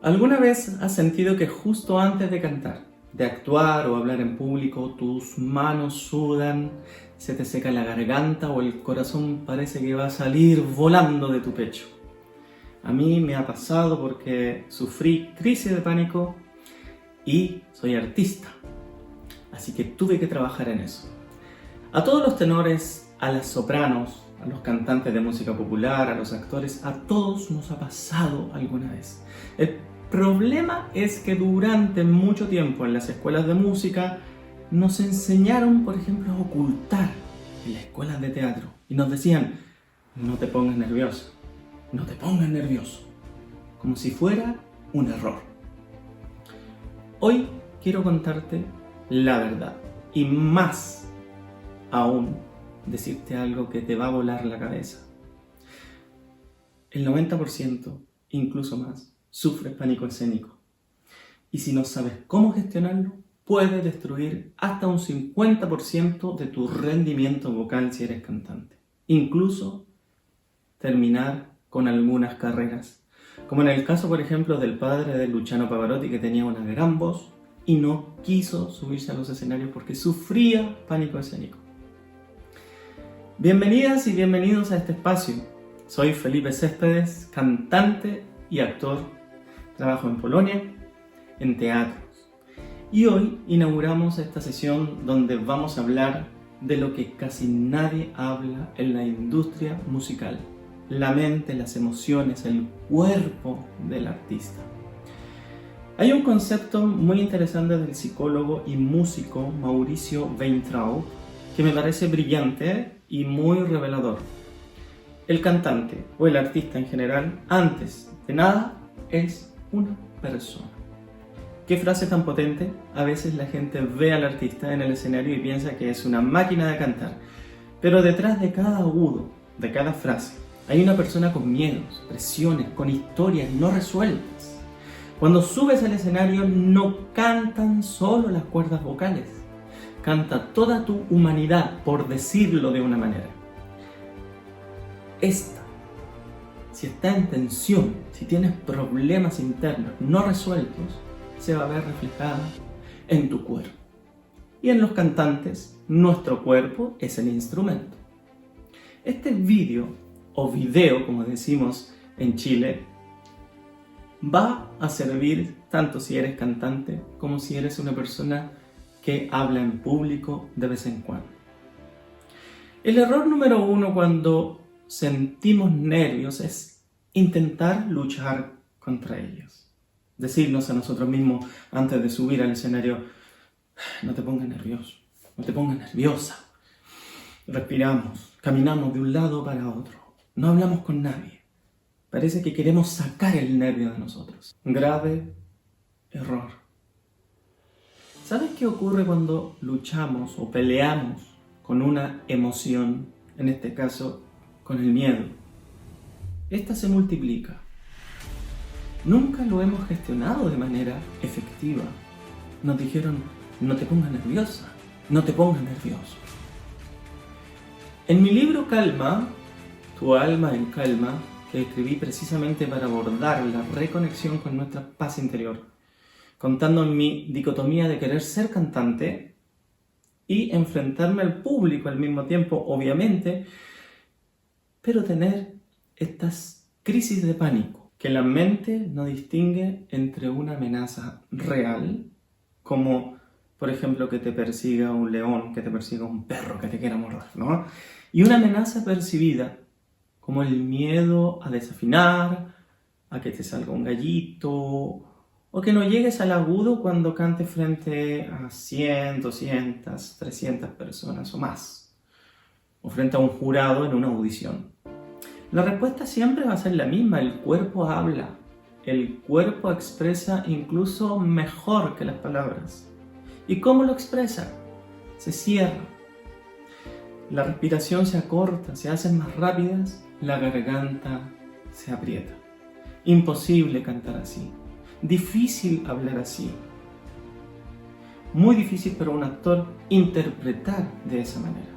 ¿Alguna vez has sentido que justo antes de cantar, de actuar o hablar en público, tus manos sudan, se te seca la garganta o el corazón parece que va a salir volando de tu pecho? A mí me ha pasado porque sufrí crisis de pánico y soy artista, así que tuve que trabajar en eso. A todos los tenores, a las sopranos, a los cantantes de música popular, a los actores, a todos nos ha pasado alguna vez. El problema es que durante mucho tiempo en las escuelas de música nos enseñaron, por ejemplo, a ocultar en las escuelas de teatro y nos decían: no te pongas nervioso, no te pongas nervioso, como si fuera un error. Hoy quiero contarte la verdad y más aún decirte algo que te va a volar la cabeza. El 90%, incluso más, sufre pánico escénico. Y si no sabes cómo gestionarlo, puede destruir hasta un 50% de tu rendimiento vocal si eres cantante. Incluso terminar con algunas carreras. Como en el caso, por ejemplo, del padre de Luciano Pavarotti, que tenía una gran voz y no quiso subirse a los escenarios porque sufría pánico escénico. Bienvenidas y bienvenidos a este espacio. Soy Felipe Céspedes, cantante y actor. Trabajo en Polonia, en teatros. Y hoy inauguramos esta sesión donde vamos a hablar de lo que casi nadie habla en la industria musical: la mente, las emociones, el cuerpo del artista. Hay un concepto muy interesante del psicólogo y músico Mauricio Weintraub que me parece brillante y muy revelador. El cantante o el artista en general, antes de nada, es una persona. ¿Qué frase tan potente? A veces la gente ve al artista en el escenario y piensa que es una máquina de cantar, pero detrás de cada agudo, de cada frase, hay una persona con miedos, presiones, con historias no resueltas. Cuando subes al escenario no cantan solo las cuerdas vocales, canta toda tu humanidad, por decirlo de una manera. Esta, si está en tensión, si tienes problemas internos no resueltos, se va a ver reflejada en tu cuerpo. Y en los cantantes, nuestro cuerpo es el instrumento. Este vídeo o video, como decimos en Chile, va a servir tanto si eres cantante como si eres una persona que habla en público de vez en cuando. El error número uno cuando sentimos nervios es intentar luchar contra ellos. Decirnos a nosotros mismos antes de subir al escenario: no te pongas nervioso, no te pongas nerviosa. Respiramos, caminamos de un lado para otro, no hablamos con nadie. Parece que queremos sacar el nervio de nosotros. Grave error. ¿Sabes qué ocurre cuando luchamos o peleamos con una emoción? En este caso, con el miedo. Esta se multiplica. Nunca lo hemos gestionado de manera efectiva. Nos dijeron: no te pongas nerviosa, no te pongas nervioso. En mi libro Calma, tu alma en calma, que escribí precisamente para abordar la reconexión con nuestra paz interior, contando mi dicotomía de querer ser cantante y enfrentarme al público al mismo tiempo, obviamente, pero tener estas crisis de pánico, que la mente no distingue entre una amenaza real, como por ejemplo que te persiga un león, que te persiga un perro que te quiera morder, ¿no? Y una amenaza percibida, como el miedo a desafinar, a que te salga un gallito, o que no llegues al agudo cuando cantes frente a 100, 200, 300 personas o más, o frente a un jurado en una audición. La respuesta siempre va a ser la misma: el cuerpo habla, el cuerpo expresa incluso mejor que las palabras. ¿Y cómo lo expresa? Se cierra, la respiración se acorta, se hacen más rápidas, la garganta se aprieta. Imposible cantar así, difícil hablar así, muy difícil para un actor interpretar de esa manera.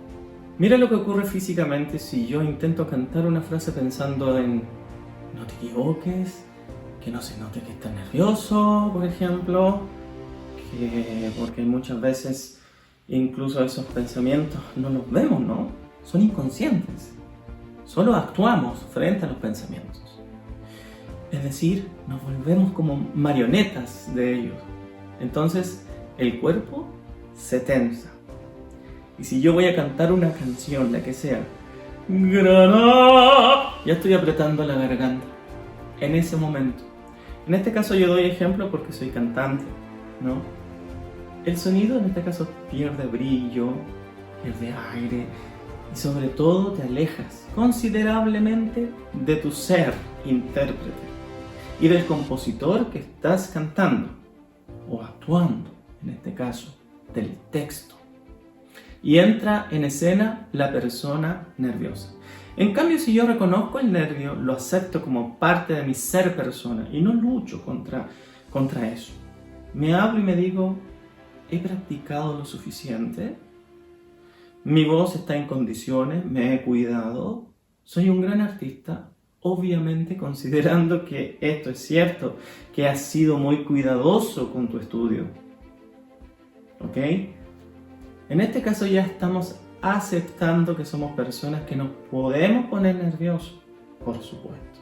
Mira lo que ocurre físicamente si yo intento cantar una frase pensando en: no te equivoques, que no se note que estás nervioso, por ejemplo, porque muchas veces incluso esos pensamientos no los vemos, ¿no? Son inconscientes. Solo actuamos frente a los pensamientos. Es decir, nos volvemos como marionetas de ellos. Entonces, el cuerpo se tensa. Y si yo voy a cantar una canción, la que sea, Granada, ya estoy apretando la garganta en ese momento. En este caso yo doy ejemplo porque soy cantante, ¿no? El sonido en este caso pierde brillo, pierde aire y sobre todo te alejas considerablemente de tu ser intérprete y del compositor que estás cantando o actuando, en este caso, del texto. Y entra en escena la persona nerviosa. En cambio, si yo reconozco el nervio, lo acepto como parte de mi ser persona y no lucho contra eso. Me hablo y me digo, ¿he practicado lo suficiente? ¿Mi voz está en condiciones? ¿Me he cuidado? ¿Soy un gran artista? Obviamente considerando que esto es cierto, que has sido muy cuidadoso con tu estudio. ¿Ok? En este caso ya estamos aceptando que somos personas que nos podemos poner nerviosos, por supuesto.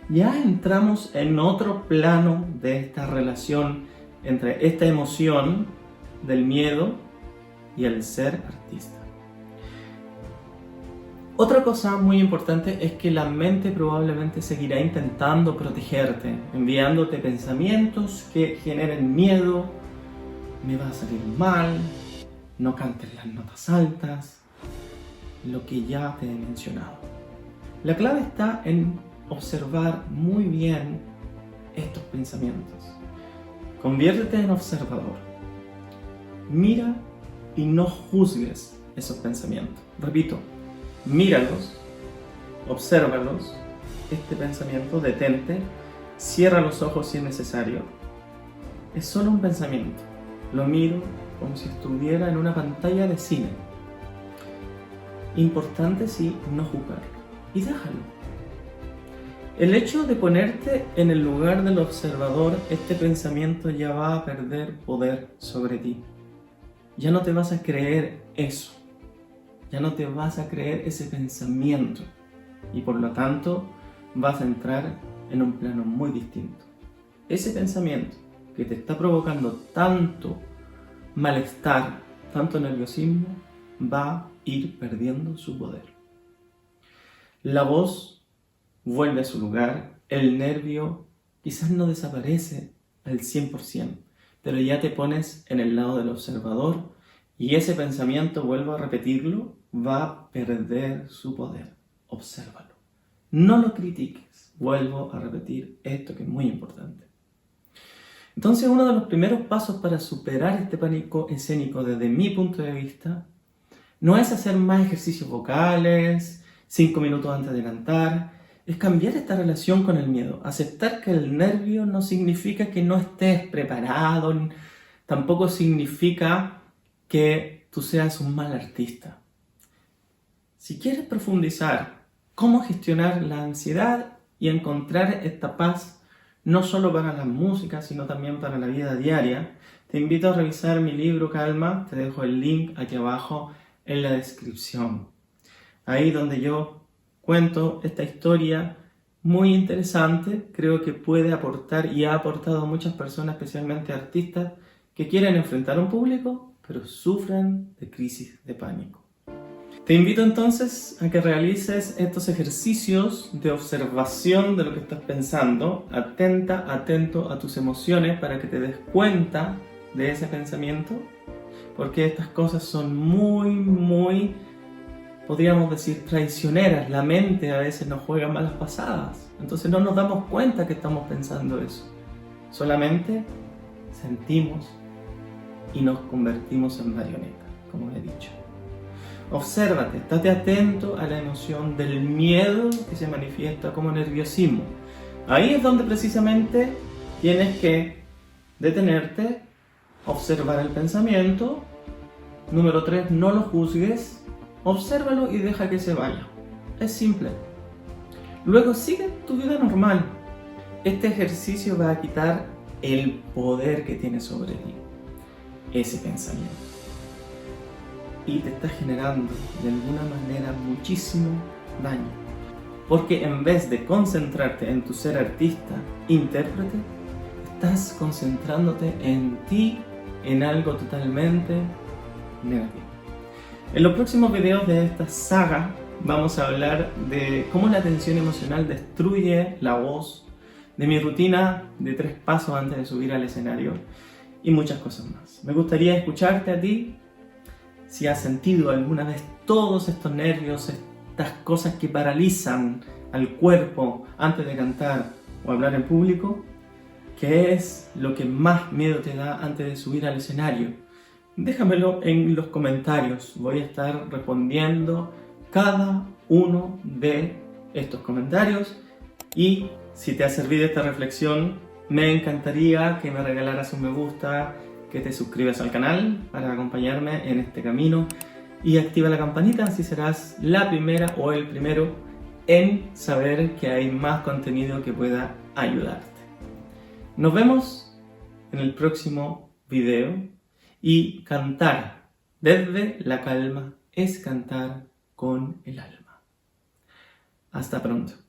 Ya entramos en otro plano de esta relación entre esta emoción del miedo y el ser artista. Otra cosa muy importante es que la mente probablemente seguirá intentando protegerte, enviándote pensamientos que generen miedo, me va a salir mal, no cantes las notas altas, lo que ya te he mencionado. La clave está en observar muy bien estos pensamientos. Conviértete en observador. Mira y no juzgues esos pensamientos. Repito, míralos, obsérvalos, este pensamiento, detente, cierra los ojos si es necesario. Es solo un pensamiento. Lo miro como si estuviera en una pantalla de cine. Importante sí, no juzgarlo. Y déjalo. El hecho de ponerte en el lugar del observador, este pensamiento ya va a perder poder sobre ti. Ya no te vas a creer eso. Ya no te vas a creer ese pensamiento. Y por lo tanto, vas a entrar en un plano muy distinto. Ese pensamiento que te está provocando tanto malestar, tanto nerviosismo, va a ir perdiendo su poder. La voz vuelve a su lugar, el nervio quizás no desaparece al 100%, pero ya te pones en el lado del observador y ese pensamiento, vuelvo a repetirlo, va a perder su poder. Obsérvalo. No lo critiques. Vuelvo a repetir esto que es muy importante. Entonces, uno de los primeros pasos para superar este pánico escénico desde mi punto de vista no es hacer más ejercicios vocales, 5 minutos antes de cantar, es cambiar esta relación con el miedo, aceptar que el nervio no significa que no estés preparado, tampoco significa que tú seas un mal artista. Si quieres profundizar cómo gestionar la ansiedad y encontrar esta paz, no solo para la música, sino también para la vida diaria, te invito a revisar mi libro Calma, te dejo el link aquí abajo en la descripción. Ahí donde yo cuento esta historia muy interesante, creo que puede aportar y ha aportado a muchas personas, especialmente artistas, que quieren enfrentar a un público, pero sufren de crisis de pánico. Te invito entonces a que realices estos ejercicios de observación de lo que estás pensando, atento a tus emociones para que te des cuenta de ese pensamiento, porque estas cosas son muy, podríamos decir, traicioneras. La mente a veces nos juega malas pasadas, entonces no nos damos cuenta que estamos pensando eso. Solamente sentimos y nos convertimos en marionetas, como he dicho. Obsérvate, estate atento a la emoción del miedo que se manifiesta como nerviosismo. Ahí es donde precisamente tienes que detenerte, observar el pensamiento. Número 3, no lo juzgues, obsérvalo y deja que se vaya. Es simple. Luego sigue tu vida normal. Este ejercicio va a quitar el poder que tiene sobre ti ese pensamiento. Y te está generando de alguna manera muchísimo daño. Porque en vez de concentrarte en tu ser artista, intérprete, estás concentrándote en ti, en algo totalmente negativo. En los próximos videos de esta saga vamos a hablar de cómo la tensión emocional destruye la voz, de mi rutina de 3 pasos antes de subir al escenario y muchas cosas más. Me gustaría escucharte a ti, si has sentido alguna vez todos estos nervios, estas cosas que paralizan al cuerpo antes de cantar o hablar en público. ¿Qué es lo que más miedo te da antes de subir al escenario? Déjamelo en los comentarios. Voy a estar respondiendo cada uno de estos comentarios. Y si te ha servido esta reflexión, me encantaría que me regalaras un me gusta, que te suscribas al canal para acompañarme en este camino y activa la campanita, así serás la primera o el primero en saber que hay más contenido que pueda ayudarte. Nos vemos en el próximo video y cantar desde la calma es cantar con el alma. Hasta pronto.